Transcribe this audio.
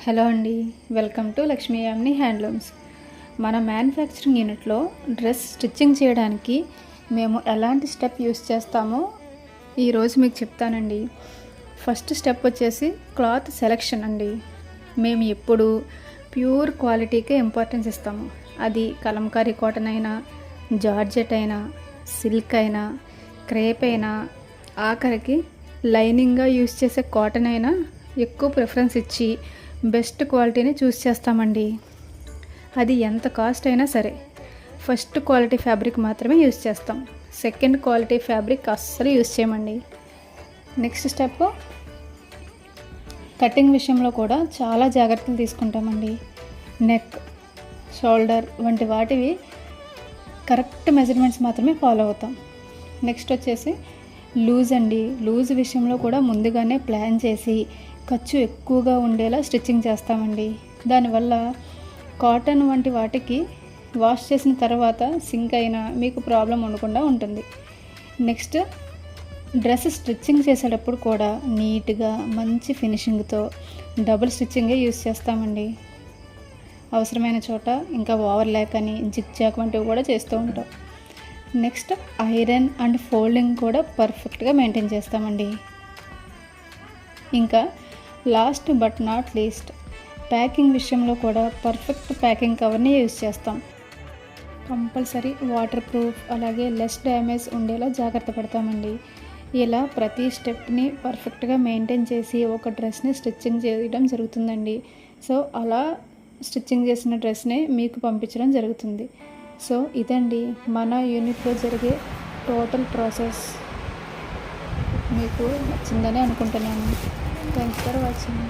Hello అండి, welcome to Lakshmi Yamini handlooms. మన manufacturing యూనిట్లో డ్రెస్ స్టిచ్చింగ్ చేయడానికి మేము ఎలాంటి స్టెప్ యూస్ చేస్తామో ఈరోజు మీకు చెప్తానండి. ఫస్ట్ స్టెప్ వచ్చేసి క్లాత్ సెలెక్షన్ అండి. మేము ఎప్పుడు ప్యూర్ క్వాలిటీకే ఇంపార్టెన్స్ ఇస్తాము. అది కలంకారీ కాటన్ అయినా, జార్జెట్ అయినా, సిల్క్ అయినా, క్రేప్ అయినా, ఆఖరికి లైనింగ్గా యూస్ చేసే కాటన్ అయినా ఎక్కువ ప్రిఫరెన్స్ ఇచ్చి బెస్ట్ క్వాలిటీని చూస్ చేస్తామండి. అది ఎంత కాస్ట్ అయినా సరే ఫస్ట్ క్వాలిటీ ఫ్యాబ్రిక్ మాత్రమే యూస్ చేస్తాం. సెకండ్ క్వాలిటీ ఫ్యాబ్రిక్ అస్సలు యూస్ చేయమండి. నెక్స్ట్ స్టెప్ కటింగ్ విషయంలో కూడా చాలా జాగ్రత్తలు తీసుకుంటామండి. నెక్, షోల్డర్ వంటి వాటివి కరెక్ట్ మెజర్మెంట్స్ మాత్రమే ఫాలో అవుతాం. నెక్స్ట్ వచ్చేసి లూజ్ అండి. లూజ్ విషయంలో కూడా ముందుగానే ప్లాన్ చేసి ఖర్చు ఎక్కువగా ఉండేలా స్టిచ్చింగ్ చేస్తామండి. దానివల్ల కాటన్ వంటి వాటికి వాష్ చేసిన తర్వాత సింక్ అయినా మీకు ప్రాబ్లం ఉండకుండా ఉంటుంది. నెక్స్ట్ డ్రెస్ స్టిచ్చింగ్ చేసేటప్పుడు కూడా నీట్గా మంచి ఫినిషింగ్తో డబుల్ స్టిచ్చింగే యూస్ చేస్తామండి. అవసరమైన చోట ఇంకా ఓవర్ ల్యాక్ అని, జిగ్ జాక్ వంటివి కూడా చేస్తూ ఉంటాం. నెక్స్ట్ ఐరన్ అండ్ ఫోల్డింగ్ కూడా పర్ఫెక్ట్గా మెయింటైన్ చేస్తామండి. ఇంకా last but not least packing విషయంలో కూడా పర్ఫెక్ట్ ప్యాకింగ్ కవర్ని యూజ్ చేస్తాం. కంపల్సరీ వాటర్ ప్రూఫ్, అలాగే లెస్ డ్యామేజ్ ఉండేలా జాగ్రత్త పడతామండి. ఇలా ప్రతి స్టెప్ని పర్ఫెక్ట్గా మెయింటైన్ చేసి ఒక డ్రెస్ని స్టిచ్చింగ్ చేయడం జరుగుతుందండి. సో అలా స్టిచ్చింగ్ చేసిన డ్రెస్ని మీకు పంపించడం జరుగుతుంది. సో ఇదండి మన యూనిట్లో జరిగే టోటల్ ప్రాసెస్. మీకు నచ్చిందని అనుకుంటున్నాను. Thanks for watching.